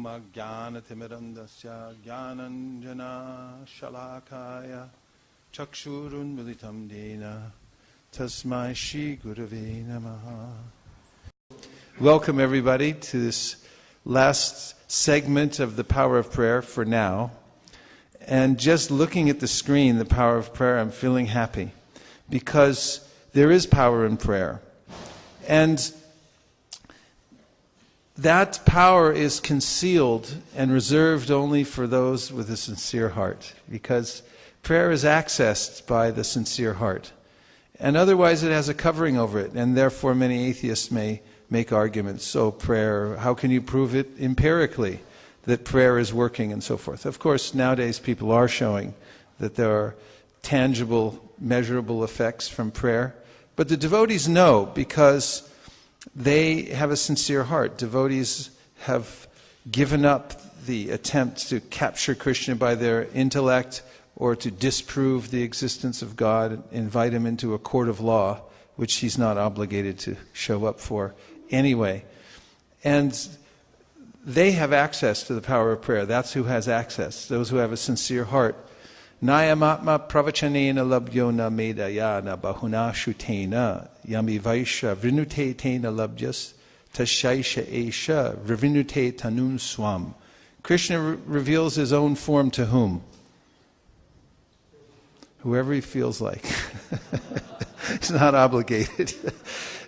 Brahma Jnanatimirandasya Jnananjana Shalakaya Chakshurun Militam Dena Tasmai Shri Gurave Namaha. Welcome everybody to this last segment of the Power of Prayer for now. And just looking at the screen, the Power of Prayer, I'm feeling happy because there is power in prayer. And that power is concealed and reserved only for those with a sincere heart, because prayer is accessed by the sincere heart. And otherwise it has a covering over it, and therefore many atheists may make arguments. So prayer, how can you prove it empirically, that prayer is working and so forth? Of course, nowadays people are showing that there are tangible, measurable effects from prayer. But the devotees know, because they have a sincere heart. Devotees have given up the attempt to capture Krishna by their intellect or to disprove the existence of God, invite him into a court of law, which he's not obligated to show up for anyway. And they have access to the power of prayer. That's who has access, those who have a sincere heart. Nayamatma pravachanena labhyona medayana bahuna shutena yami vaisha vrinute tena labhyas tashaisha esha vrinute tanun swam. Krishna reveals his own form to whom? Whoever he feels like. He's not obligated.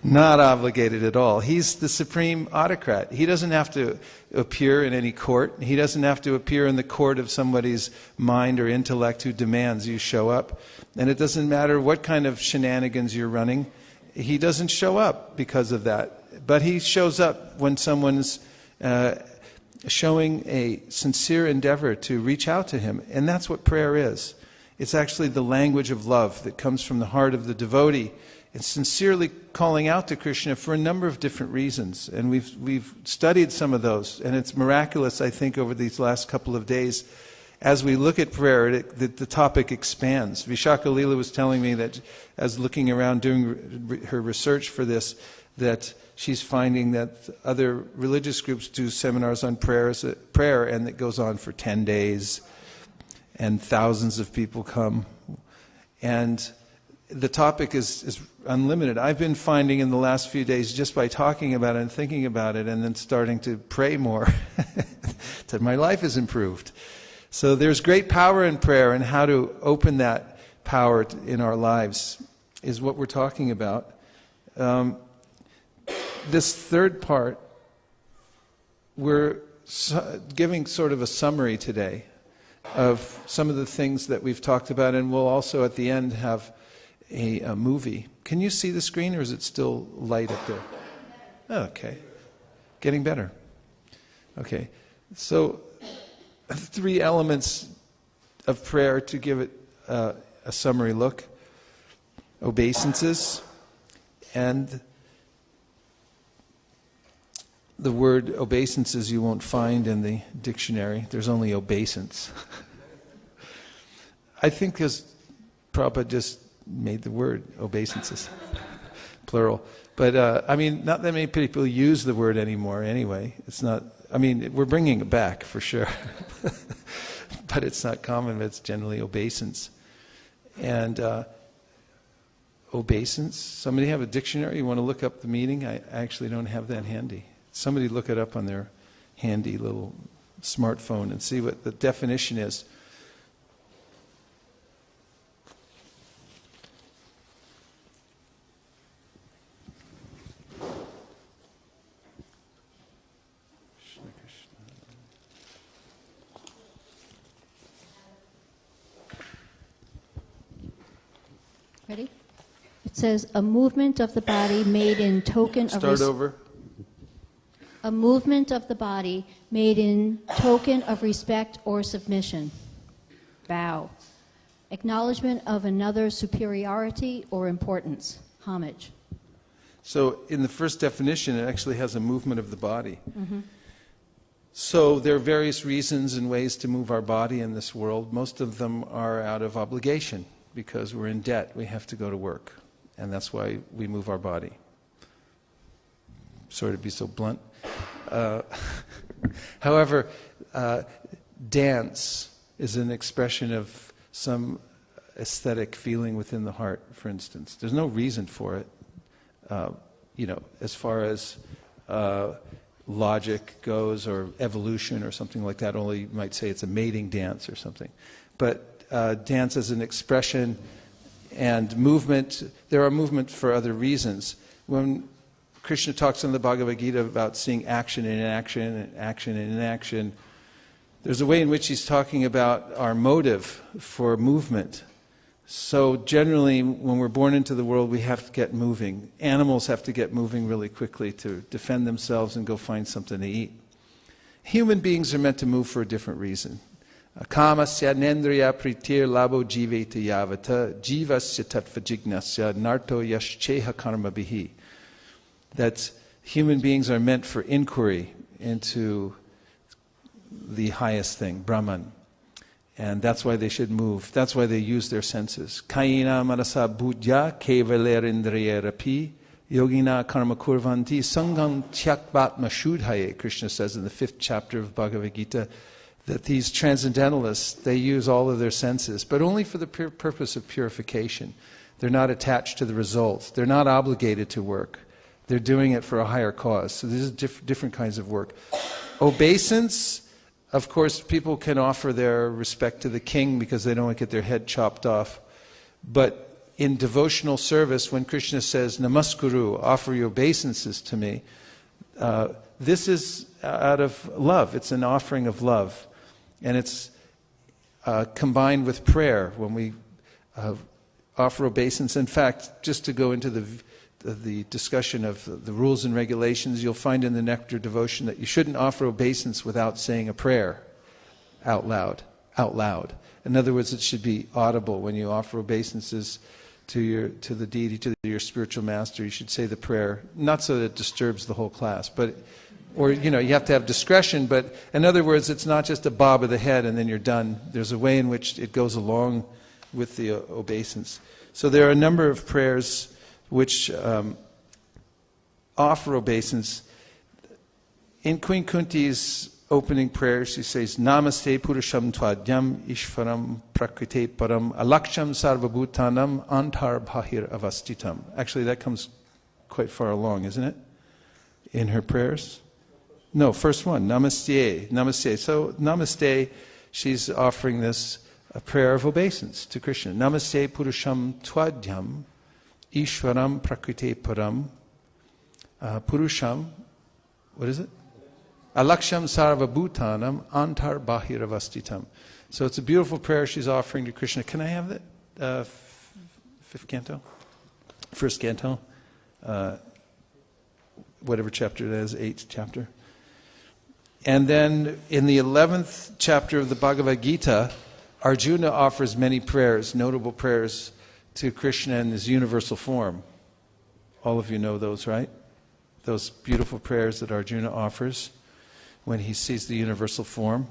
Not obligated at all. He's the supreme autocrat. He doesn't have to appear in any court. He doesn't have to appear in the court of somebody's mind or intellect who demands you show up. And it doesn't matter what kind of shenanigans you're running. He doesn't show up because of that. But he shows up when someone's showing a sincere endeavor to reach out to him. And that's what prayer is. It's actually the language of love that comes from the heart of the devotee. It's sincerely calling out to Krishna for a number of different reasons. And we've studied some of those. And it's miraculous, I think, over these last couple of days. As we look at prayer, the topic expands. Vishaka Leela was telling me that as looking around doing her research for this, that she's finding that other religious groups do seminars on prayer, and it goes on for 10 days. And thousands of people come. And the topic is unlimited. I've been finding in the last few days, just by talking about it and thinking about it and then starting to pray more, that my life has improved. So there's great power in prayer, and how to open that power in our lives is what we're talking about. This third part, we're giving sort of a summary today of some of the things that we've talked about, and we'll also at the end have a movie. Can you see the screen, or is it still light up there? Oh, okay. Getting better. Okay. So 3 elements of prayer to give it a summary look. Obeisances, and the word obeisances you won't find in the dictionary. There's only obeisance. I think because Prabhupada just made the word obeisances, plural. But I mean, not that many people use the word anymore anyway. It's not, I mean, we're bringing it back for sure. But it's not common, it's generally obeisance. And obeisance, somebody have a dictionary? You want to look up the meaning? I actually don't have that handy. Somebody look it up on their handy little smartphone and see what the definition is. Ready? It says, a movement of the body made in token of... Start over. A movement of the body made in token of respect or submission. Bow. Acknowledgement of another's superiority or importance. Homage. So in the first definition, it actually has a movement of the body. Mm-hmm. So there are various reasons and ways to move our body in this world. Most of them are out of obligation, because we're in debt. We have to go to work. And that's why we move our body. Sorry to be so blunt. However, dance is an expression of some aesthetic feeling within the heart, for instance. There's no reason for it, as far as logic goes or evolution or something like that. Only you might say it's a mating dance or something. But dance as an expression and movement, there are movements for other reasons. When Krishna talks in the Bhagavad Gita about seeing action and inaction and action and inaction, there's a way in which he's talking about our motive for movement. So generally, when we're born into the world, we have to get moving. Animals have to get moving really quickly to defend themselves and go find something to eat. Human beings are meant to move for a different reason. Kamasya nendriya pritir labo jiveta yavata jivasya tattva jignasya narto yashcheha karma bihi. That human beings are meant for inquiry into the highest thing, Brahman. And that's why they should move. That's why they use their senses. Kayina manasa buddhya kevalerindriyarapi yogina karma kurvanti sangam tyakvatma shudhaye. Krishna says in the 5th chapter of Bhagavad Gita that these transcendentalists, they use all of their senses, but only for the purpose of purification. They're not attached to the results. They're not obligated to work. They're doing it for a higher cause. So these are different kinds of work. Obeisance, of course, people can offer their respect to the king because they don't want to get their head chopped off. But in devotional service, when Krishna says, Namaskuru, offer your obeisances to me, this is out of love. It's an offering of love. And it's combined with prayer when we offer obeisance. In fact, just to go into the discussion of the rules and regulations, you'll find in the Nectar devotion that you shouldn't offer obeisance without saying a prayer out loud. In other words, it should be audible. When you offer obeisances to the deity, to your spiritual master, you should say the prayer, not so that it disturbs the whole class, you have to have discretion, but in other words, it's not just a bob of the head and then you're done. There's a way in which it goes along with the obeisance. So there are a number of prayers which offer obeisance. In Queen Kunti's opening prayer, she says, Namaste Purusham Tvadyam Ishvaram Prakrite Param Alaksham Sarvabhutanam Antar Bhahir Avastitam. Actually, that comes quite far along, isn't it? In her prayers? No, first one, Namaste. Namaste. So, Namaste, she's offering this a prayer of obeisance to Krishna. Namaste Purusham Tvadyam Ishvaram Prakrite Param Purusham, what is it? Alaksham Sarvabhutanam Antar Bahiravastitam. So it's a beautiful prayer she's offering to Krishna. Can I have that? 5th canto? 1st canto? Whatever chapter it is, 8th chapter. And then in the 11th chapter of the Bhagavad Gita, Arjuna offers many prayers, notable prayers to Krishna in his universal form. All of you know those, right? Those beautiful prayers that Arjuna offers when he sees the universal form.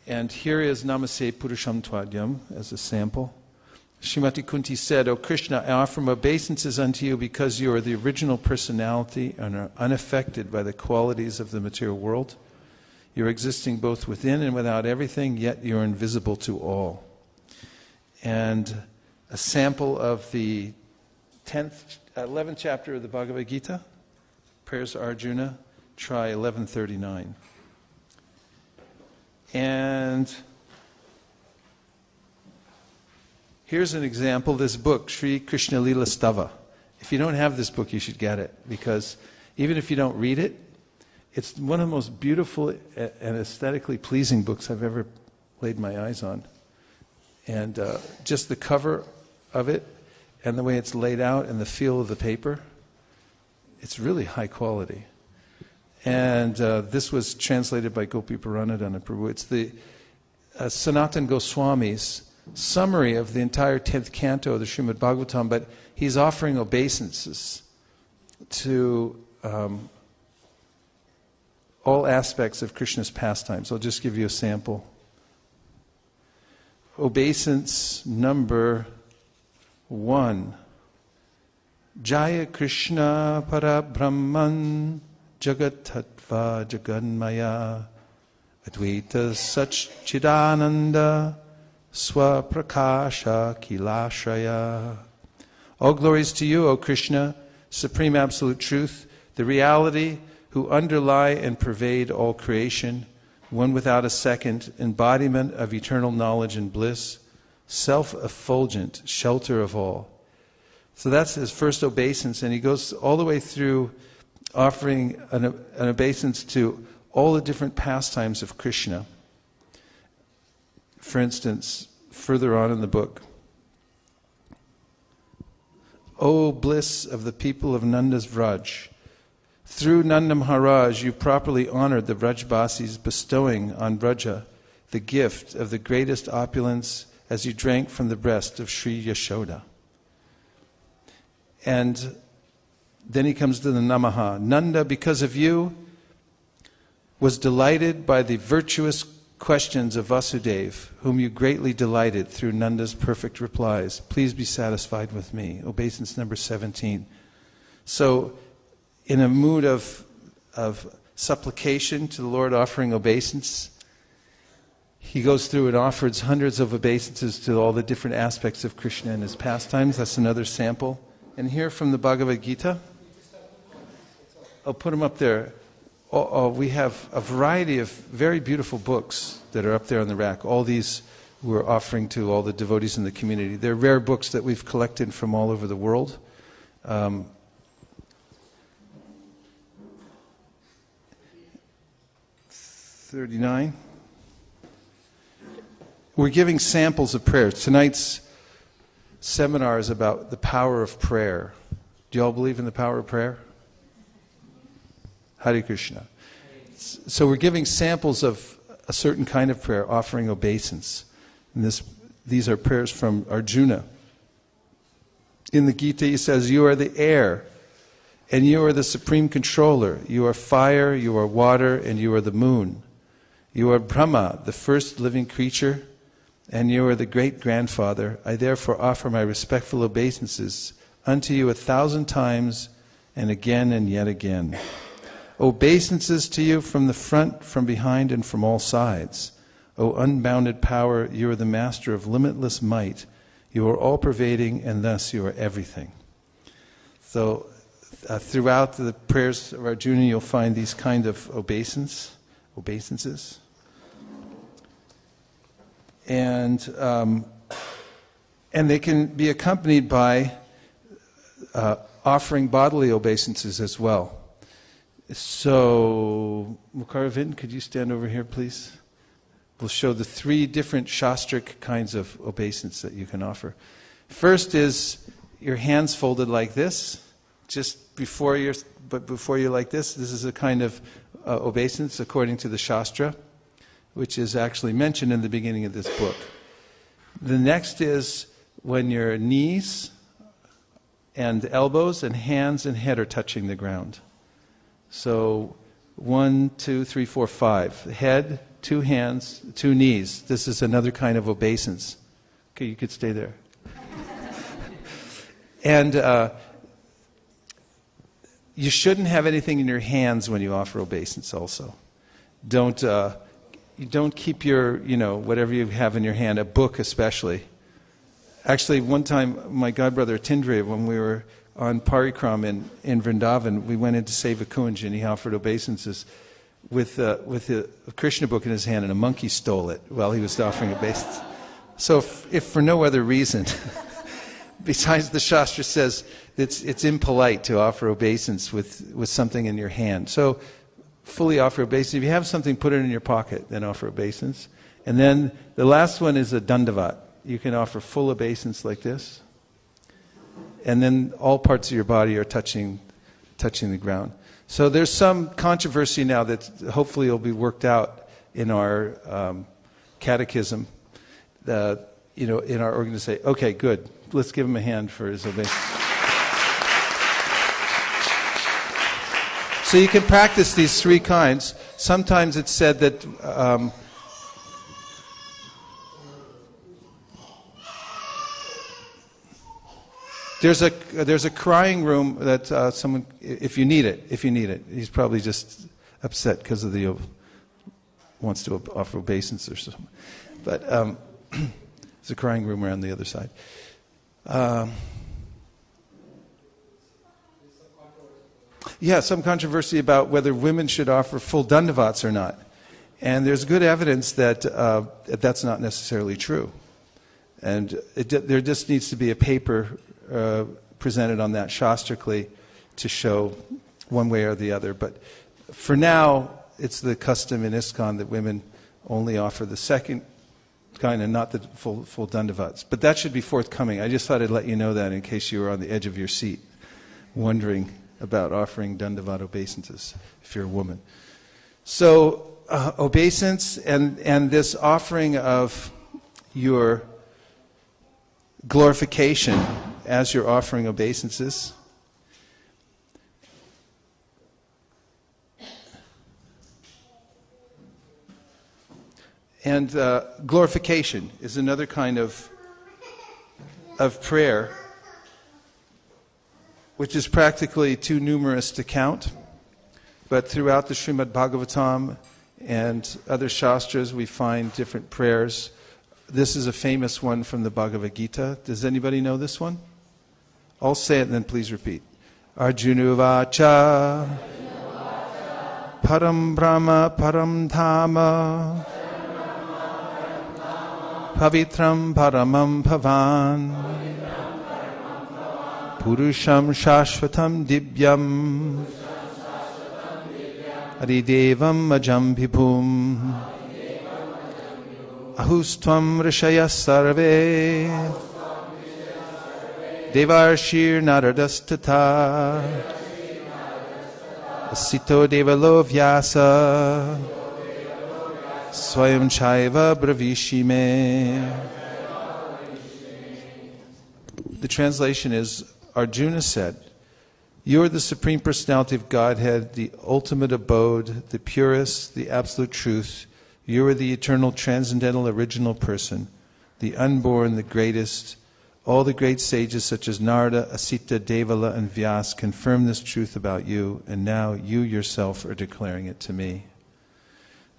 And here is Namaste Purusham Tvadyam as a sample. Srimati Kunti said, O Krishna, I offer my obeisances unto you because you are the original personality and are unaffected by the qualities of the material world. You're existing both within and without everything, yet you're invisible to all. And a sample of the 11th chapter of the Bhagavad Gita, prayers to Arjuna, try 1139. And here's an example, this book, Sri Krishna Lila Stava. If you don't have this book, you should get it, because even if you don't read it, it's one of the most beautiful and aesthetically pleasing books I've ever laid my eyes on. And just the cover of it and the way it's laid out and the feel of the paper, it's really high quality. And this was translated by Gopi Paranadhana Prabhu. It's the Sanatan Goswami's summary of the entire 10th canto of the Srimad Bhagavatam, but he's offering obeisances to all aspects of Krishna's pastimes. I'll just give you a sample. Obeisance number 1. Jaya Krishna Parabrahman Jagat Tattva Jaganmaya Advaita Satchidananda Swaprakasha Kilashraya. All glories to you, O Krishna, Supreme Absolute Truth, the reality who underlie and pervade all creation, one without a second, embodiment of eternal knowledge and bliss, self-effulgent, shelter of all. So that's his first obeisance, and he goes all the way through offering an obeisance to all the different pastimes of Krishna. For instance, further on in the book, O bliss of the people of Nanda's Vraj, through Nanda Maharaj you properly honored the Vrajbasis, bestowing on Vraja the gift of the greatest opulence as you drank from the breast of Sri Yashoda. And then he comes to the Namaha. Nanda, because of you, was delighted by the virtuous questions of Vasudeva, whom you greatly delighted through Nanda's perfect replies. Please be satisfied with me. Obeisance number 17. So, in a mood of supplication to the Lord, offering obeisance, he goes through and offers hundreds of obeisances to all the different aspects of Krishna and his pastimes. That's another sample. And here from the Bhagavad Gita, I'll put them up there. We have a variety of very beautiful books that are up there on the rack. All these we're offering to all the devotees in the community. They're rare books that we've collected from all over the world. 39. We're giving samples of prayers. Tonight's seminar is about the power of prayer. Do you all believe in the power of prayer? Hare Krishna. So we're giving samples of a certain kind of prayer, offering obeisance. And these are prayers from Arjuna. In the Gita he says, you are the air, and you are the supreme controller. You are fire, you are water, and you are the moon. You are Brahma, the first living creature, and you are the great-grandfather. I therefore offer my respectful obeisances unto you 1,000 times, and again and yet again. Obeisances to you from the front, from behind, and from all sides. O unbounded power, you are the master of limitless might. You are all-pervading, and thus you are everything. So, throughout the prayers of Arjuna, you'll find these kind of obeisances. And they can be accompanied by offering bodily obeisances as well. So, Mukaravind, could you stand over here, please? We'll show the 3 different shastric kinds of obeisance that you can offer. First is your hands folded like this, just before you're like this. This is a kind of obeisance according to the Shastra, which is actually mentioned in the beginning of this book. The next is when your knees and elbows and hands and head are touching the ground. So 1, 2, 3, 4, 5. Head, 2 hands, 2 knees. This is another kind of obeisance. Okay, you could stay there. And you shouldn't have anything in your hands when you offer obeisance also. You don't keep your, whatever you have in your hand, a book especially. Actually, one time, my godbrother Tindre, when we were on Parikram in Vrindavan, we went in to save a Kunj, and he offered obeisances with a Krishna book in his hand, and a monkey stole it while he was offering obeisance. So if for no other reason, besides the Shastra says it's impolite to offer obeisance with something in your hand. So fully offer obeisance. If you have something, put it in your pocket, then offer obeisance. And then the last one is a dandavat. You can offer full obeisance like this. And then all parts of your body are touching the ground. So there's some controversy now that hopefully will be worked out in our catechism. In our organization. Okay, good. Let's give him a hand for his obeisance. So you can practice these 3 kinds. Sometimes it's said that There's a crying room that someone, if you need it. He's probably just upset because of the wants to offer obeisance or something. But there's a crying room around the other side. Yeah, some controversy about whether women should offer full dandavats or not. And there's good evidence that that's not necessarily true. And there just needs to be a paper presented on that shastrically to show one way or the other. But for now, it's the custom in ISKCON that women only offer the second kind and not the full dandavats. But that should be forthcoming. I just thought I'd let you know that in case you were on the edge of your seat wondering about offering dandavat obeisances if you're a woman. So obeisance and this offering of your glorification as you're offering obeisances. And glorification is another kind of prayer which is practically too numerous to count. But throughout the Srimad Bhagavatam and other shastras we find different prayers. This is a famous one from the Bhagavad Gita. Does anybody know this one? I'll say it and then please repeat. Arjunuvacha Param Brahma Param Dhama Pavitram Paramam Pavan Purusham Shashvatam Dibyam Adidevam Majam Vibhum Ahustvam Rishaya Sarve Devarshir Naradastata Asito Devalo Vyasa Swayam Chaiva Bravishime. The translation is, Arjuna said, "You are the Supreme Personality of Godhead, the ultimate abode, the purest, the absolute truth. You are the eternal, transcendental, original person, the unborn, the greatest. All the great sages such as Narada, Asita, Devala, and Vyas confirm this truth about you, and now you yourself are declaring it to me."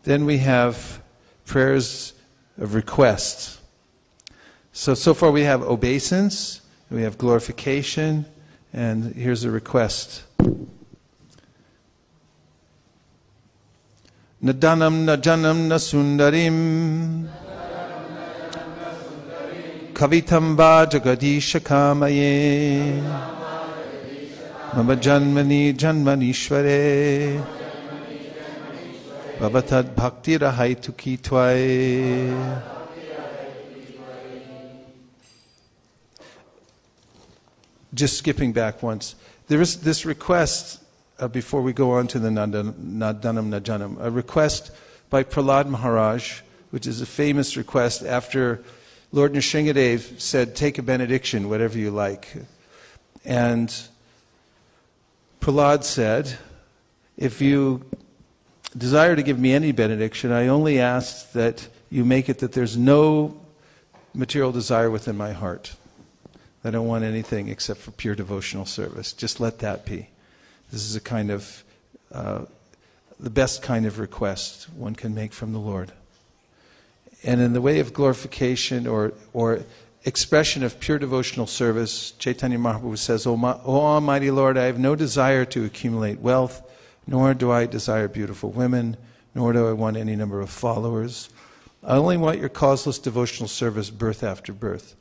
Then we have prayers of request. So far we have obeisance, we have glorification, and here's a request. Nadanam najanam nasundarim Kavitam va jagadisha kamaye Mama janmani janmanishvare Bhavatad bhakti rahai tuki tvai. Just skipping back once. There is this request, before we go on to the Nadanam Najanam, a request by Prahlad Maharaj, which is a famous request after Lord Nrsingadev said, "Take a benediction, whatever you like." And Prahlad said, "If you desire to give me any benediction, I only ask that you make it that there's no material desire within my heart. I don't want anything except for pure devotional service. Just let that be." This is a kind of, the best kind of request one can make from the Lord. And in the way of glorification or expression of pure devotional service, Chaitanya Mahaprabhu says, O Almighty Lord, I have no desire to accumulate wealth, nor do I desire beautiful women, nor do I want any number of followers. I only want your causeless devotional service birth after birth.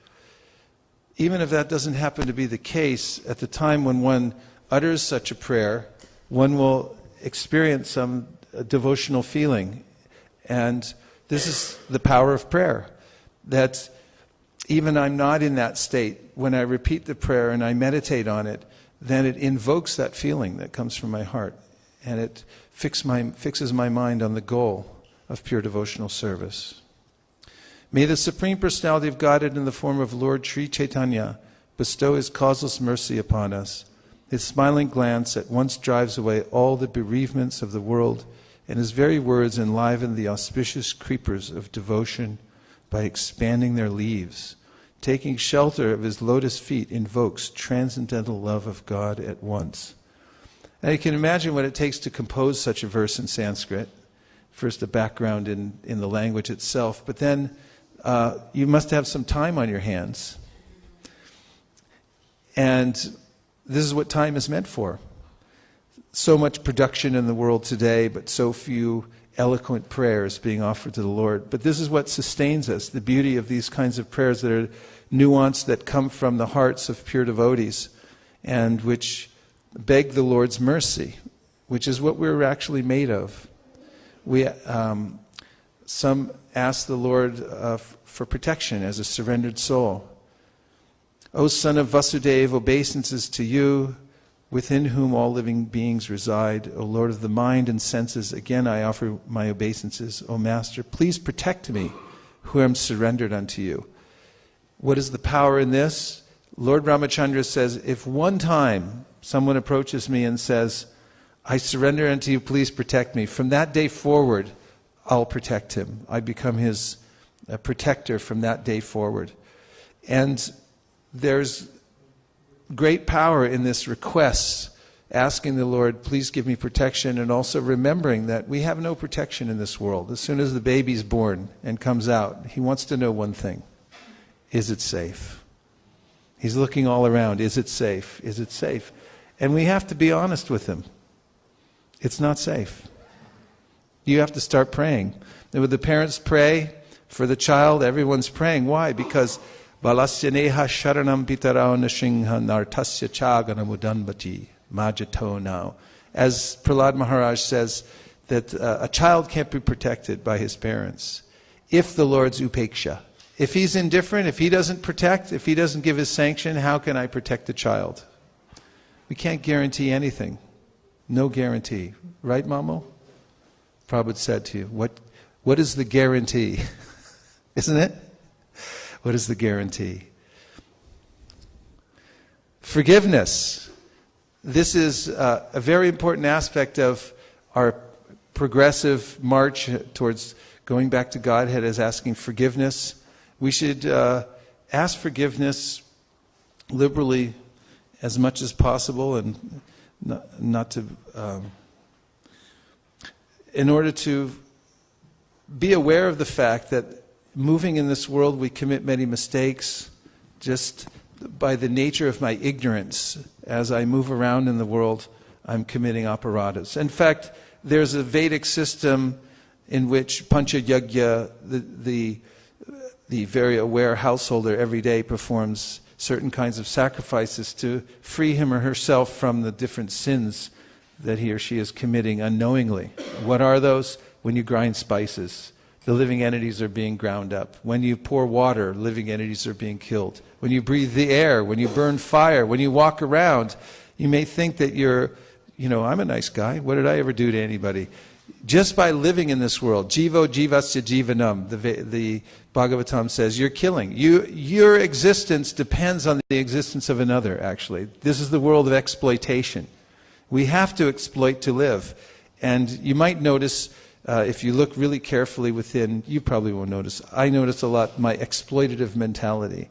Even if that doesn't happen to be the case, at the time when one utters such a prayer, one will experience some devotional feeling. And this is the power of prayer, that even I'm not in that state, when I repeat the prayer and I meditate on it, then it invokes that feeling that comes from my heart. And it fixes my mind on the goal of pure devotional service. May the Supreme Personality of Godhead in the form of Lord Sri Chaitanya bestow His causeless mercy upon us. His smiling glance at once drives away all the bereavements of the world, and His very words enliven the auspicious creepers of devotion by expanding their leaves, taking shelter of his lotus feet, invokes transcendental love of God at once. Now you can imagine what it takes to compose such a verse in Sanskrit. First, a background in the language itself, but then you must have some time on your hands. And this is what time is meant for. So much production in the world today, but so few eloquent prayers being offered to the Lord. But this is what sustains us, the beauty of these kinds of prayers that are nuanced, that come from the hearts of pure devotees, and which beg the Lord's mercy, which is what we're actually made of. Some ask the Lord for protection as a surrendered soul. O Son of Vasudeva, obeisances to you, within whom all living beings reside. O Lord of the mind and senses, again I offer my obeisances. O Master, please protect me, who am surrendered unto you. What is the power in this? Lord Ramachandra says, if one time someone approaches me and says, I surrender unto you, please protect me, from that day forward, I'll protect him. I become his protector from that day forward. And there's great power in this request, asking the Lord, please give me protection, and also remembering that we have no protection in this world. As soon as the baby's born and comes out, he wants to know one thing. Is it safe? He's looking all around. Is it safe? Is it safe? And we have to be honest with him. It's not safe. You have to start praying. And when the parents pray for the child, everyone's praying. Why? Because Balasyaneha sharanam pitarao nashingha nartasya chaganamudanbati majato now. As Prahlad Maharaj says, that a child can't be protected by his parents if the Lord's upeksha. If he's indifferent, if he doesn't protect, if he doesn't give his sanction, how can I protect the child? We can't guarantee anything. No guarantee. Right, Mamo? Prabhupada said to you, what is the guarantee? Isn't it? What is the guarantee? Forgiveness. This is a very important aspect of our progressive march towards going back to Godhead, as asking forgiveness. We should ask forgiveness liberally as much as possible, and not to, in order to be aware of the fact that moving in this world we commit many mistakes just by the nature of my ignorance. As I move around in the world, I'm committing aparadhas. In fact, there's a Vedic system in which Pancha Yagya, the very aware householder, every day performs certain kinds of sacrifices to free him or herself from the different sins that he or she is committing unknowingly. What are those? When you grind spices, the living entities are being ground up. When you pour water, living entities are being killed. When you breathe the air, when you burn fire, when you walk around, you may think that I'm a nice guy. What did I ever do to anybody? Just by living in this world, jivo jivasya jivanam, the Bhagavatam says, you're killing. Your existence depends on the existence of another, actually. This is the world of exploitation. We have to exploit to live. And you might notice, if you look really carefully within, you probably won't notice, I notice a lot my exploitative mentality.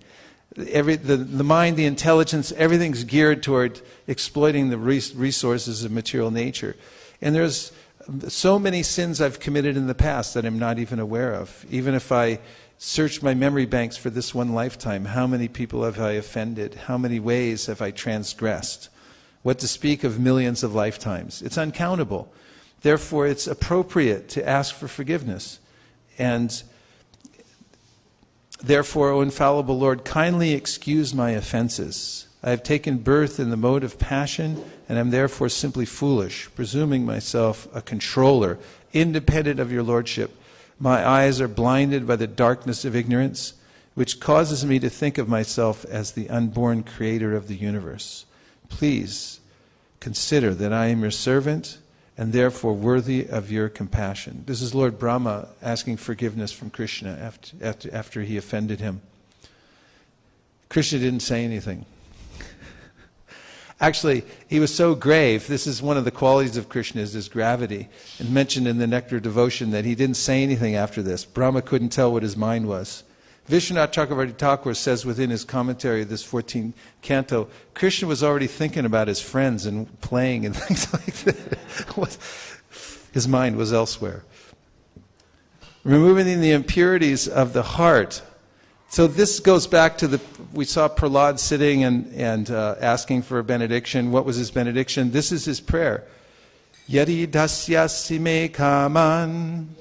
The mind, the intelligence, everything's geared toward exploiting the resources of material nature. And there's so many sins I've committed in the past that I'm not even aware of. Even if I search my memory banks for this one lifetime, how many people have I offended? How many ways have I transgressed? What to speak of millions of lifetimes? It's uncountable. Therefore, it's appropriate to ask for forgiveness. And therefore, O infallible Lord, kindly excuse my offenses. I have taken birth in the mode of passion, and am therefore simply foolish, presuming myself a controller, independent of your lordship. My eyes are blinded by the darkness of ignorance, which causes me to think of myself as the unborn creator of the universe. Please consider that I am your servant, and therefore worthy of your compassion. This is Lord Brahma asking forgiveness from Krishna after he offended him. Krishna didn't say anything. Actually, he was so grave. This is one of the qualities of Krishna, is his gravity. And mentioned in the Nectar Devotion that he didn't say anything after this. Brahma couldn't tell what his mind was. Vishwanath Chakravarti Thakur says within his commentary of this 14th canto, Krishna was already thinking about his friends and playing and things like that. His mind was elsewhere. Removing the impurities of the heart. So this goes back to we saw Prahlad sitting and asking for a benediction. What was his benediction? This is his prayer. Yadi dasyasi me kaman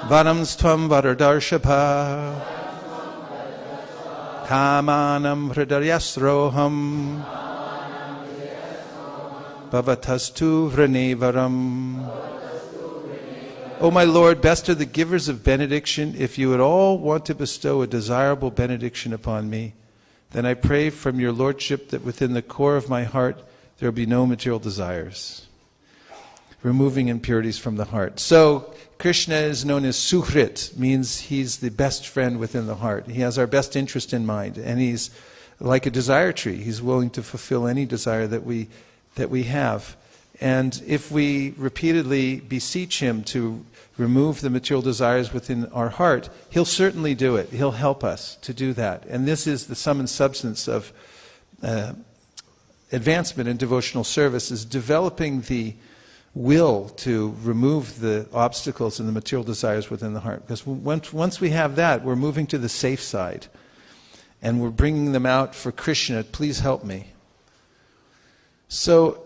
Varams tvam varadarshapa Kamanam hridaryasroham Bhavatastu vranivaram. O my Lord, best are the givers of benediction. If you at all want to bestow a desirable benediction upon me, then I pray from your Lordship that within the core of my heart there will be no material desires. Removing impurities from the heart. So, Krishna is known as Suhrit, means he's the best friend within the heart. He has our best interest in mind, and he's like a desire tree. He's willing to fulfill any desire that we have. And if we repeatedly beseech him to remove the material desires within our heart, he'll certainly do it. He'll help us to do that. And this is the sum and substance of advancement in devotional service, is developing the will to remove the obstacles and the material desires within the heart. Because once we have that, we're moving to the safe side. And we're bringing them out for Krishna. Please help me. So,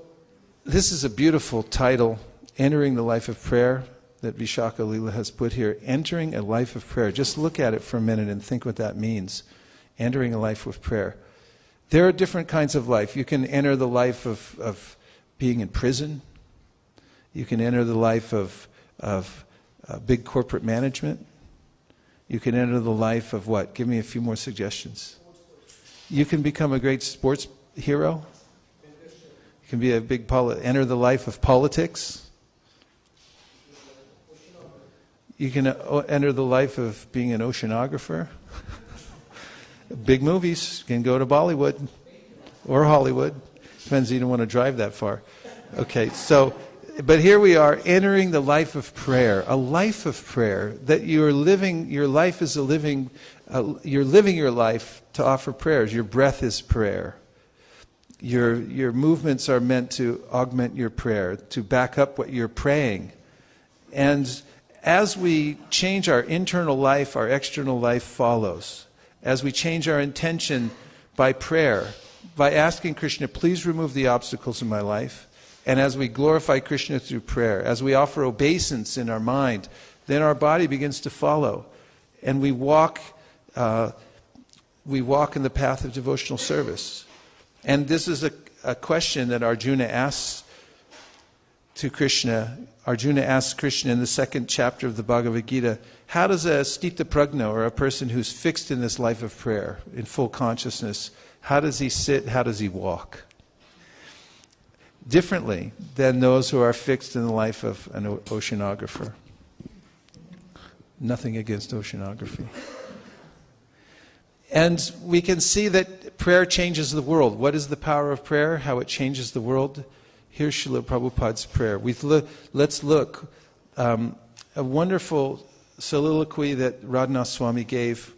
this is a beautiful title, Entering the Life of Prayer, that Vishaka Lila has put here. Entering a life of prayer. Just look at it for a minute and think what that means. Entering a life of prayer. There are different kinds of life. You can enter the life of being in prison. You can enter the life of big corporate management. You can enter the life of what? Give me a few more suggestions. You can become a great sports hero. You can be a big enter the life of politics. You can enter the life of being an oceanographer. Big movies. You can go to Bollywood or Hollywood. Depends, you don't want to drive that far. Okay, so, but here we are entering the life of prayer. A life of prayer that you're living, your life is a living, you're living your life to offer prayers. Your breath is prayer. Your movements are meant to augment your prayer, to back up what you're praying. And as we change our internal life, our external life follows. As we change our intention by prayer, by asking Krishna, please remove the obstacles in my life, and as we glorify Krishna through prayer, as we offer obeisance in our mind, then our body begins to follow. And we walk in the path of devotional service. And this is a question that Arjuna asks to Krishna. Arjuna asks Krishna in the 2nd chapter of the Bhagavad Gita, how does a stita prajna, or a person who's fixed in this life of prayer, in full consciousness, how does he sit, how does he walk? Differently than those who are fixed in the life of an oceanographer. Nothing against oceanography. And we can see that prayer changes the world. What is the power of prayer? How it changes the world? Here's Srila Prabhupada's prayer. Let's look. A wonderful soliloquy that Radhanath Swami gave,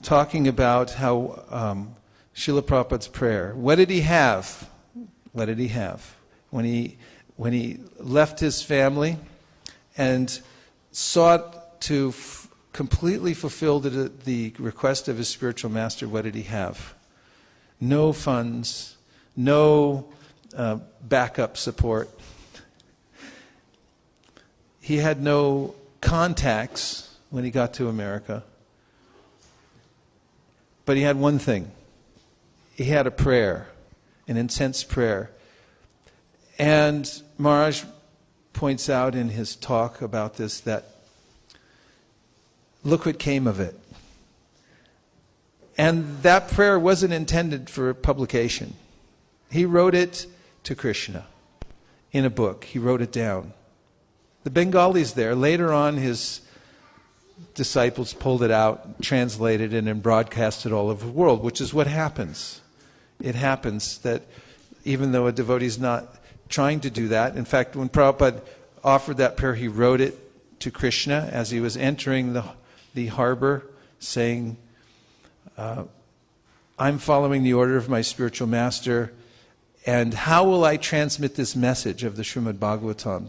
talking about how Srila Prabhupada's prayer. What did he have? What did he have? When he left his family and sought to completely fulfill the request of his spiritual master, what did he have? No funds, no backup support. He had no contacts when he got to America. But he had one thing. He had a prayer, an intense prayer. And Maharaj points out in his talk about this that look what came of it. And that prayer wasn't intended for publication. He wrote it to Krishna in a book. He wrote it down. The Bengalis there, later on his disciples pulled it out, translated it, and broadcast it all over the world, which is what happens. It happens that even though a devotee is not trying to do that, in fact, when Prabhupada offered that prayer, he wrote it to Krishna as he was entering the harbor, saying, I'm following the order of my spiritual master, and how will I transmit this message of the Srimad Bhagavatam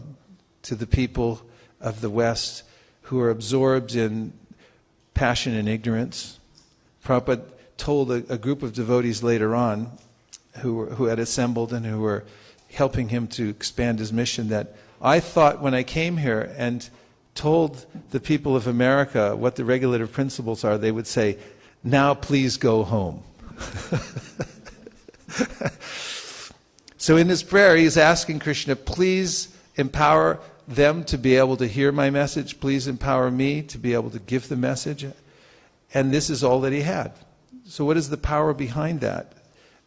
to the people of the West who are absorbed in passion and ignorance? Prabhupada told a group of devotees later on who had assembled and who were helping him to expand his mission that I thought when I came here and told the people of America what the regulative principles are, they would say, now please go home. So in his prayer, he's asking Krishna, please empower them to be able to hear my message. Please empower me to be able to give the message. And this is all that he had. So what is the power behind that?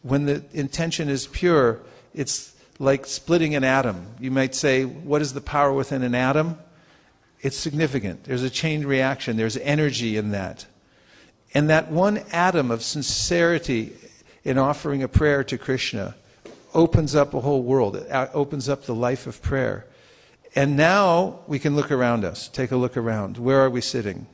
When the intention is pure, it's like splitting an atom. You might say, what is the power within an atom? It's significant. There's a chain reaction. There's energy in that. And that one atom of sincerity in offering a prayer to Krishna opens up a whole world. It opens up the life of prayer. And now we can look around us. Take a look around. Where are we sitting?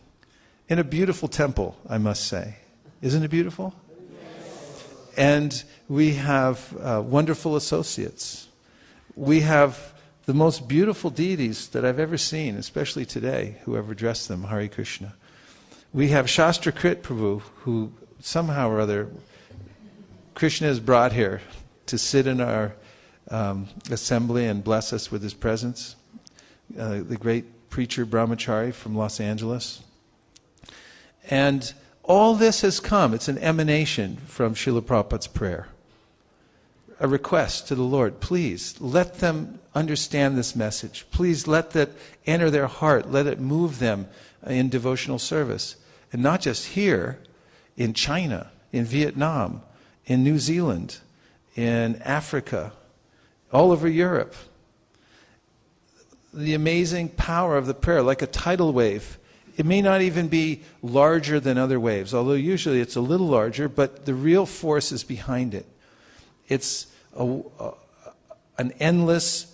In a beautiful temple, I must say. Isn't it beautiful? Yes. And we have wonderful associates. We have the most beautiful deities that I've ever seen, especially today, who have addressed them, Hare Krishna. We have Shastrakrit Prabhu, who somehow or other Krishna has brought here to sit in our assembly and bless us with his presence. The great preacher Brahmachari from Los Angeles. And all this has come, it's an emanation from Srila Prabhupada's prayer. A request to the Lord, please let them understand this message. Please let that enter their heart. Let it move them in devotional service. And not just here, in China, in Vietnam, in New Zealand, in Africa, all over Europe. The amazing power of the prayer, like a tidal wave. It may not even be larger than other waves, although usually it's a little larger, but the real force is behind it. It's an endless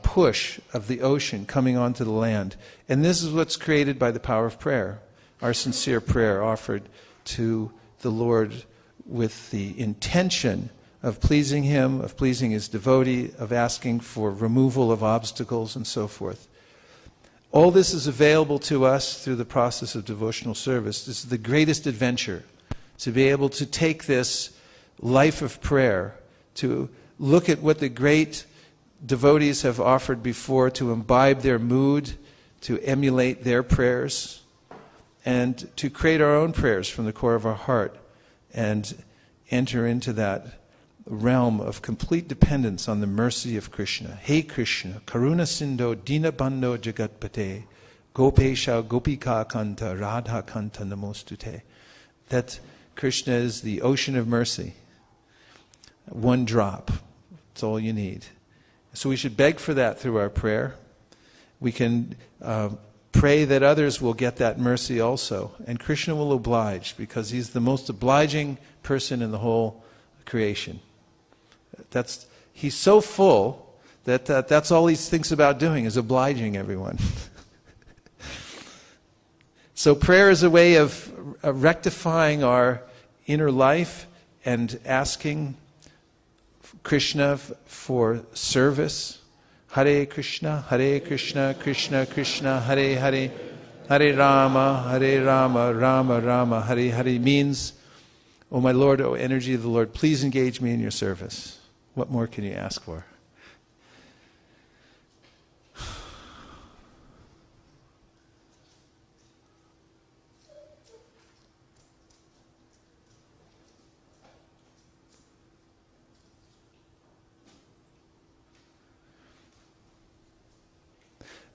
push of the ocean coming onto the land. And this is what's created by the power of prayer, our sincere prayer offered to the Lord with the intention of pleasing Him, of pleasing His devotee, of asking for removal of obstacles and so forth. All this is available to us through the process of devotional service. This is the greatest adventure, to be able to take this life of prayer, to look at what the great devotees have offered before, to imbibe their mood, to emulate their prayers, and to create our own prayers from the core of our heart and enter into that realm of complete dependence on the mercy of Krishna. Hey Krishna, Karuna Sindho Dinabandho Jagatpate, Gopesha Gopika Kanta Radha Kanta Namostute. That Krishna is the ocean of mercy. One drop. That's all you need. So we should beg for that through our prayer. We can pray that others will get that mercy also. And Krishna will oblige, because He's the most obliging person in the whole creation. He's so full that that's all He thinks about doing, is obliging everyone. So prayer is a way of rectifying our inner life and asking Krishna for service. Hare Krishna, Krishna Krishna, Hare Hare, Hare Rama, Rama Rama, Hare Hare means, oh my Lord, oh energy of the Lord, please engage me in your service. What more can you ask for?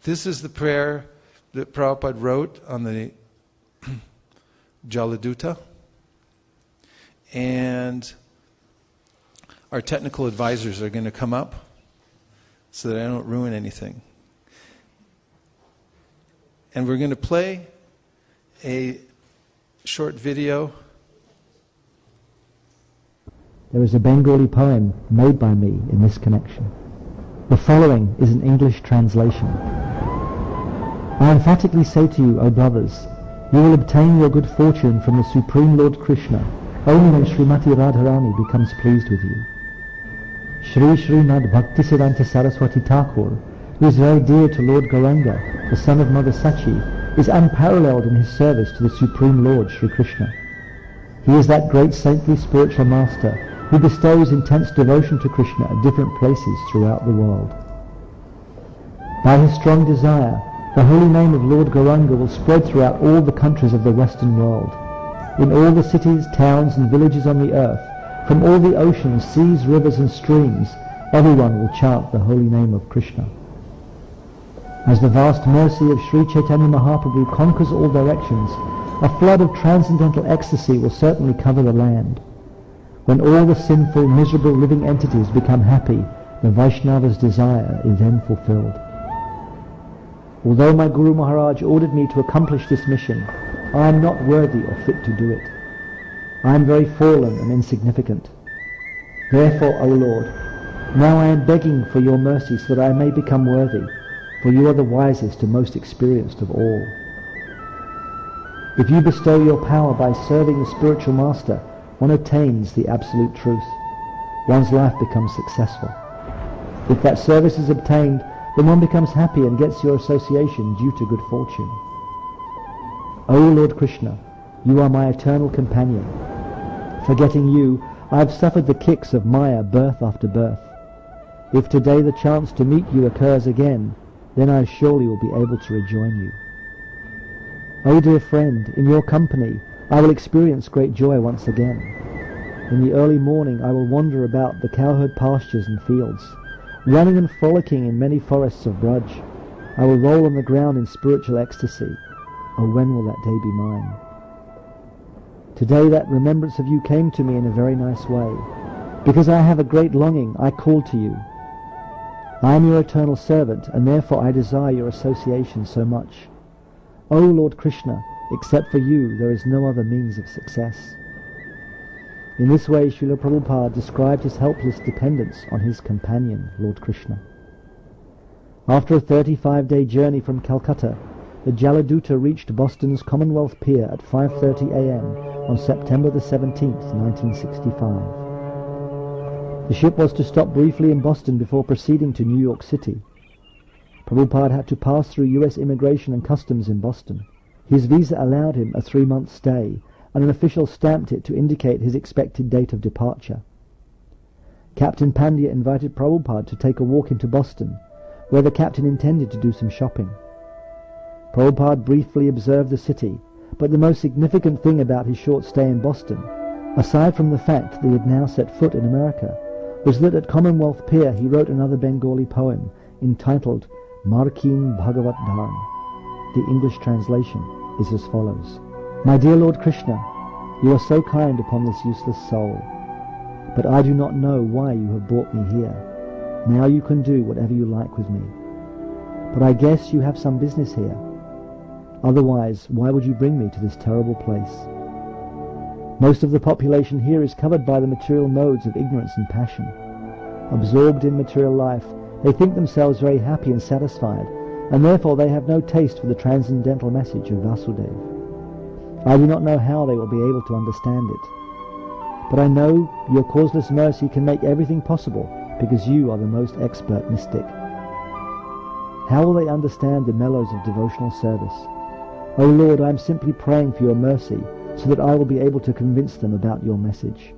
This is the prayer that Prabhupada wrote on the Jaladuta. And our technical advisors are going to come up so that I don't ruin anything. And we're going to play a short video. There is a Bengali poem made by me in this connection. The following is an English translation. I emphatically say to you, O brothers, You will obtain your good fortune from the Supreme Lord Krishna only when Srimati Radharani becomes pleased with you. Shri Srimad Bhaktisiddhanta Saraswati Thakur, who is very dear to Lord Gauranga, the son of Mother Sachi, is unparalleled in his service to the Supreme Lord Sri Krishna. He is that great saintly spiritual master who bestows intense devotion to Krishna at different places throughout the world. By his strong desire, the holy name of Lord Gauranga will spread throughout all the countries of the Western world. In all the cities, towns and villages on the earth, from all the oceans, seas, rivers and streams, everyone will chant the holy name of Krishna. As the vast mercy of Sri Chaitanya Mahaprabhu conquers all directions, a flood of transcendental ecstasy will certainly cover the land. When all the sinful, miserable living entities become happy, the Vaishnava's desire is then fulfilled. Although my Guru Maharaj ordered me to accomplish this mission, I am not worthy or fit to do it. I am very fallen and insignificant. Therefore, O Lord, now I am begging for your mercy so that I may become worthy, for you are the wisest and most experienced of all. If you bestow your power by serving the spiritual master, one attains the absolute truth. One's life becomes successful. If that service is obtained, then one becomes happy and gets your association due to good fortune. O Lord Krishna, you are my eternal companion. Forgetting you, I have suffered the kicks of Maya birth after birth. If today the chance to meet you occurs again, then I surely will be able to rejoin you. O dear friend, in your company I will experience great joy once again. In the early morning I will wander about the cowherd pastures and fields, running and frolicking in many forests of Braj. I will roll on the ground in spiritual ecstasy. Oh, when will that day be mine? Today that remembrance of you came to me in a very nice way. Because I have a great longing, I call to you. I am your eternal servant, and therefore I desire your association so much. O Lord Krishna, except for you there is no other means of success. In this way, Srila Prabhupada described his helpless dependence on his companion, Lord Krishna. After a 35-day journey from Calcutta, the Jaladuta reached Boston's Commonwealth Pier at 5:30 a.m. on September the 17th, 1965. The ship was to stop briefly in Boston before proceeding to New York City. Prabhupada had to pass through U.S. Immigration and Customs in Boston. His visa allowed him a 3-month stay, and an official stamped it to indicate his expected date of departure. Captain Pandya invited Prabhupada to take a walk into Boston, where the captain intended to do some shopping. Prabhupada briefly observed the city, but the most significant thing about his short stay in Boston, aside from the fact that he had now set foot in America, was that at Commonwealth Pier he wrote another Bengali poem entitled Markin Bhagavat Dharm. The English translation is as follows. My dear Lord Krishna, you are so kind upon this useless soul, but I do not know why you have brought me here. Now you can do whatever you like with me. But I guess you have some business here. Otherwise, why would you bring me to this terrible place? Most of the population here is covered by the material modes of ignorance and passion. Absorbed in material life, they think themselves very happy and satisfied, and therefore they have no taste for the transcendental message of Vasudeva. I do not know how they will be able to understand it. But I know your causeless mercy can make everything possible because you are the most expert mystic. How will they understand the mellows of devotional service? O Lord, I am simply praying for your mercy so that I will be able to convince them about your message.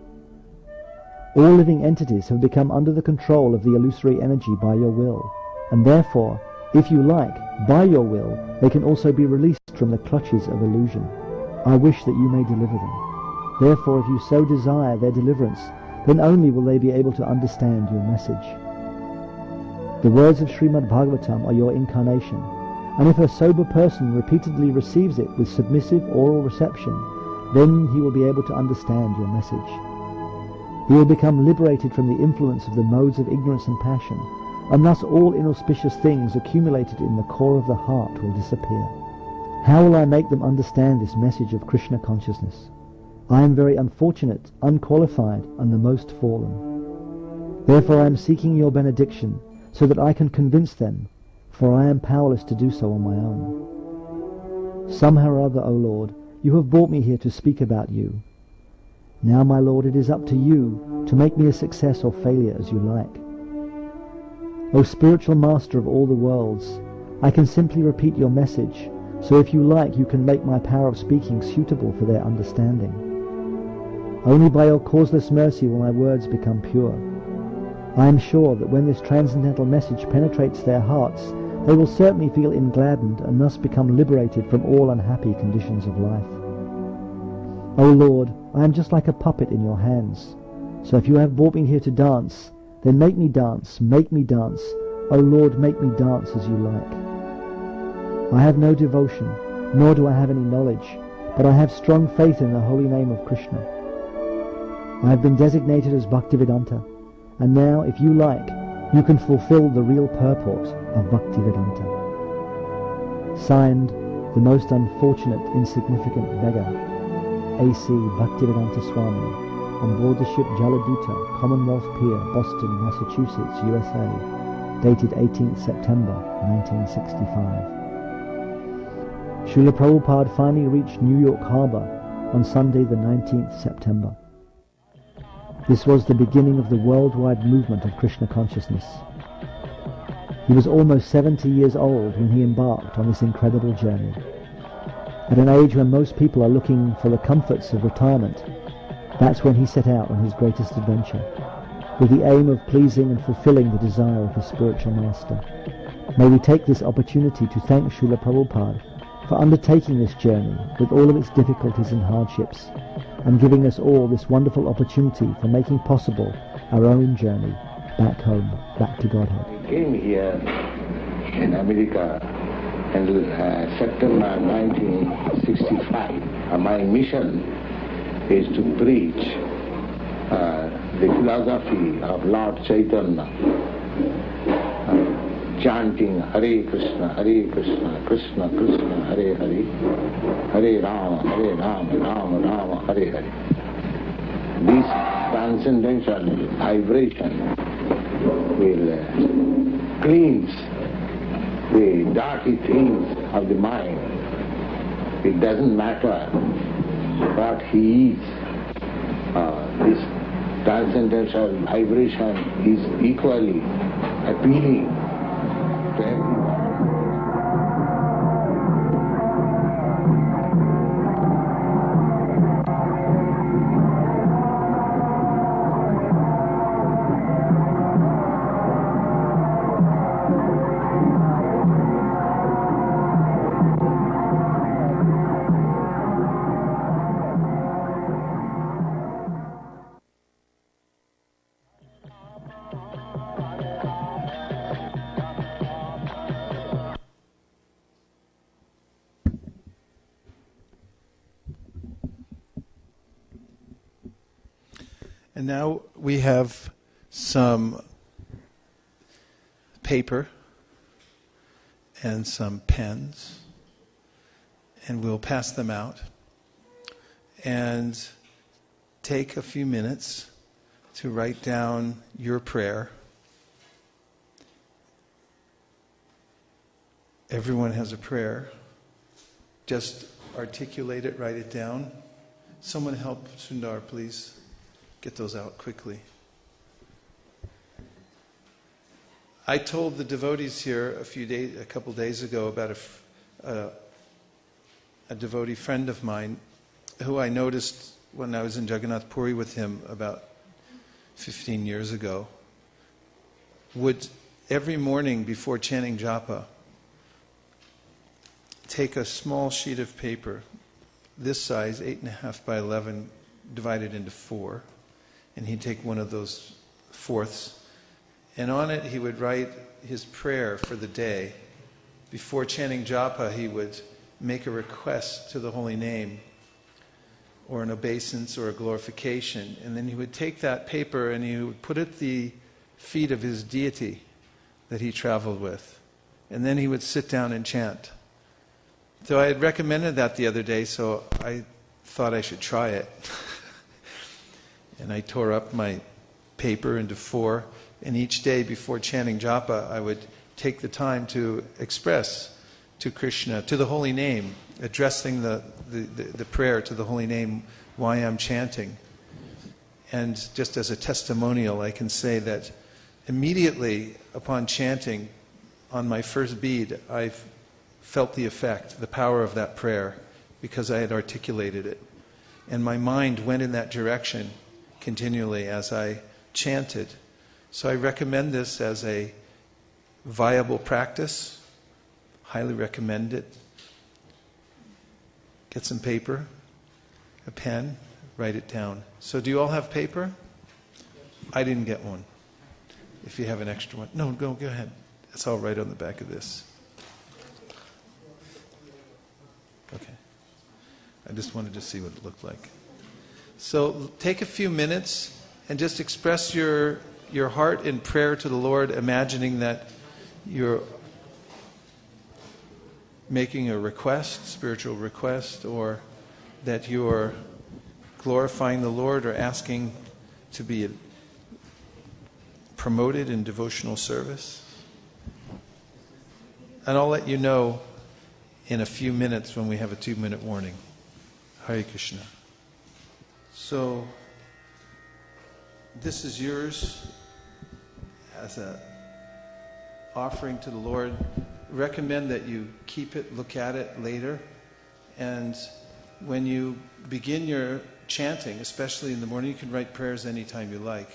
All living entities have become under the control of the illusory energy by your will, and therefore, if you like, by your will, they can also be released from the clutches of illusion. I wish that you may deliver them. Therefore, if you so desire their deliverance, then only will they be able to understand your message. The words of Srimad Bhagavatam are your incarnation, and if a sober person repeatedly receives it with submissive oral reception, then he will be able to understand your message. He will become liberated from the influence of the modes of ignorance and passion, and thus all inauspicious things accumulated in the core of the heart will disappear. How will I make them understand this message of Krishna consciousness? I am very unfortunate, unqualified, and the most fallen. Therefore I am seeking your benediction, so that I can convince them, for I am powerless to do so on my own. Somehow or other, O Lord, you have brought me here to speak about you. Now, my Lord, it is up to you to make me a success or failure as you like. O spiritual master of all the worlds, I can simply repeat your message, so if you like, you can make my power of speaking suitable for their understanding. Only by your causeless mercy will my words become pure. I am sure that when this transcendental message penetrates their hearts, they will certainly feel engladdened and thus become liberated from all unhappy conditions of life. O Lord, I am just like a puppet in your hands. So if you have brought me here to dance, then make me dance, make me dance. O Lord, make me dance as you like. I have no devotion, nor do I have any knowledge, but I have strong faith in the holy name of Krishna. I have been designated as Bhaktivedanta, and now, if you like, you can fulfill the real purport of Bhaktivedanta. Signed, the most unfortunate, insignificant beggar, A.C. Bhaktivedanta Swami, on board the ship Jaladuta, Commonwealth Pier, Boston, Massachusetts, USA, dated 18th September 1965. Srila Prabhupada finally reached New York Harbor on Sunday the 19th September. This was the beginning of the worldwide movement of Krishna consciousness. He was almost 70 years old when he embarked on this incredible journey. At an age when most people are looking for the comforts of retirement, that's when he set out on his greatest adventure, with the aim of pleasing and fulfilling the desire of his spiritual master. May we take this opportunity to thank Srila Prabhupada for undertaking this journey with all of its difficulties and hardships, and giving us all this wonderful opportunity for making possible our own journey back home, back to Godhead. I came here in America in September 1965. My mission is to preach the philosophy of Lord Chaitanya, chanting Hare Krishna, Krishna Krishna, Hare Hare, Hare Rama, Rama Rama, Hare Hare. This transcendental vibration will cleanse the dirty things of the mind. It doesn't matter what he is. This transcendental vibration is equally appealing to everyone. And now we have some paper and some pens, and we'll pass them out. And take a few minutes to write down your prayer. Everyone has a prayer. Just articulate it, write it down. Someone help Sundar, please. Get those out quickly. I told the devotees here a couple days ago about a devotee friend of mine who I noticed when I was in Jagannath Puri with him about 15 years ago, would every morning before chanting japa take a small sheet of paper, this size, 8.5 by 11, divided into 4. And he'd take one of those fourths, and on it he would write his prayer for the day. Before chanting japa, he would make a request to the holy name, or an obeisance or a glorification, and then he would take that paper and he would put it at the feet of his deity that he traveled with, and then he would sit down and chant. So I had recommended that the other day, so I thought I should try it. And I tore up my paper into 4, and each day before chanting japa, I would take the time to express to Krishna, to the holy name, addressing the prayer to the holy name while I'm chanting. And just as a testimonial, I can say that immediately upon chanting on my first bead, I felt the effect, the power of that prayer, because I had articulated it. And my mind went in that direction continually as I chanted. So I recommend this as a viable practice. Highly recommend it. Get some paper, a pen, write it down. So do you all have paper? I didn't get one. If you have an extra one. No, go ahead. It's all right on the back of this. Okay. I just wanted to see what it looked like. So take a few minutes and just express your heart in prayer to the Lord, imagining that you're making a request, spiritual request, or that you're glorifying the Lord or asking to be promoted in devotional service. And I'll let you know in a few minutes when we have a 2-minute warning. Hare Krishna. So, this is yours as an offering to the Lord. Recommend that you keep it, look at it later. And when you begin your chanting, especially in the morning, you can write prayers anytime you like.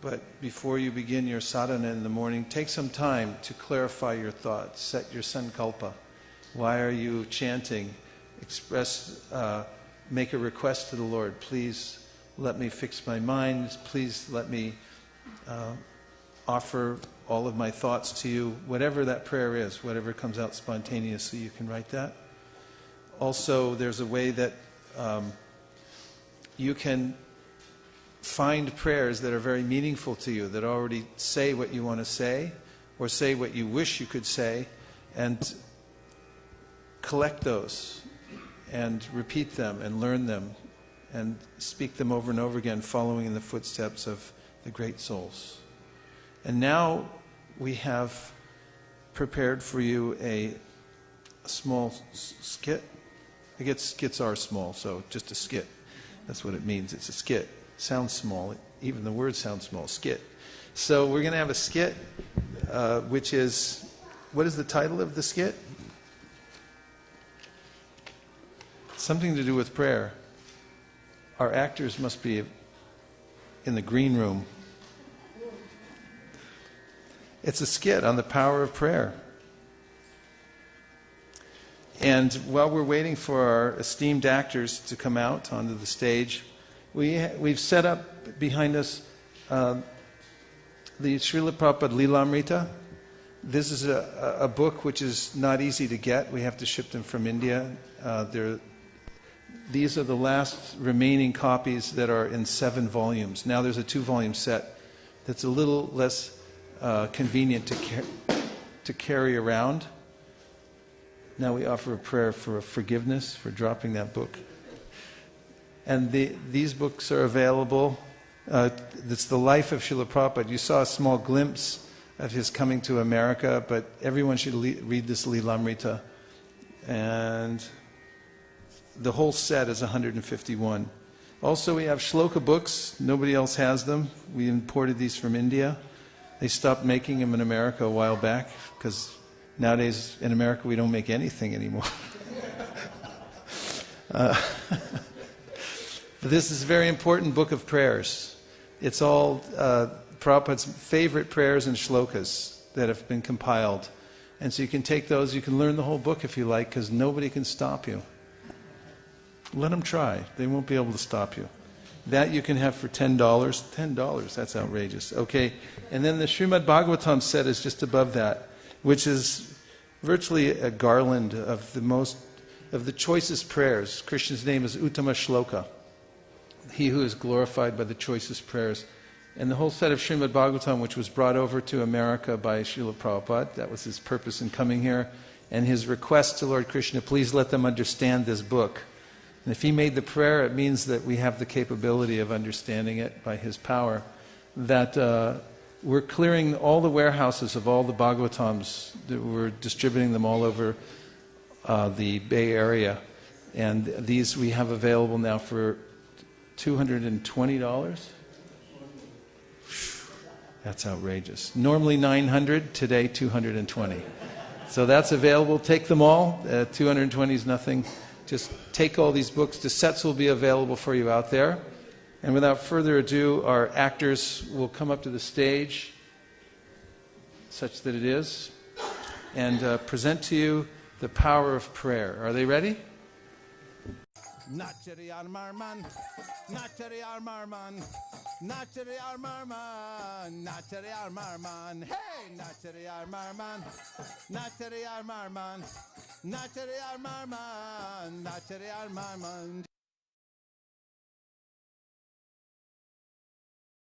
But before you begin your sadhana in the morning, take some time to clarify your thoughts. Set your sankalpa. Why are you chanting? Make a request to the Lord. Please let me fix my mind. Please let me offer all of my thoughts to you. Whatever that prayer is, whatever comes out spontaneously, you can write that. Also, there's a way that you can find prayers that are very meaningful to you, that already say what you want to say, or say what you wish you could say, and collect those, and repeat them, and learn them, and speak them over and over again, following in the footsteps of the great souls. And now we have prepared for you a small skit. I guess skits are small, so just a skit. That's what it means. It's a skit. Sounds small. Even the word sounds small. Skit. So we're going to have a skit, which is, what is the title of the skit? Something to do with prayer. Our actors must be in the green room. It's a skit on the power of prayer. And while we're waiting for our esteemed actors to come out onto the stage, we've set up behind us the Srila Prabhupada Lilamrita. This is a book which is not easy to get. We have to ship them from India. These are the last remaining copies that are in 7 volumes. Now there's a 2-volume set that's a little less convenient to carry around. Now we offer a prayer for forgiveness for dropping that book. And these books are available. It's the life of Srila Prabhupada. You saw a small glimpse of his coming to America, but everyone should read this Lilamrita. And the whole set is 151. Also, we have shloka books. Nobody else has them. We imported these from India. They stopped making them in America a while back because nowadays in America we don't make anything anymore. But this is a very important book of prayers. It's all Prabhupada's favorite prayers and shlokas that have been compiled. And so you can take those, you can learn the whole book if you like, because nobody can stop you. Let them try. They won't be able to stop you. That you can have for $10. $10, that's outrageous. Okay, and then the Srimad Bhagavatam set is just above that, which is virtually a garland of the choicest prayers. Krishna's name is Uttama Shloka, he who is glorified by the choicest prayers. And the whole set of Srimad Bhagavatam, which was brought over to America by Srila Prabhupada, that was his purpose in coming here, and his request to Lord Krishna, please let them understand this book. And if he made the prayer, it means that we have the capability of understanding it by his power. That we're clearing all the warehouses of all the Bhagavatams. We're distributing them all over the Bay Area. And these we have available now for $220. That's outrageous. Normally $900, today $220. So that's available. Take them all. $220 is nothing. Just take all these books. The sets will be available for you out there. And without further ado, our actors will come up to the stage, such that it is, and present to you the power of prayer. Are they ready? Nachari Armarman, Nachari Armarman, Nachari Armarman, Nachari Armarman, hey, Nachari Armarman, Nachari Armarman, Nachari Armarman, Nachari Armarman.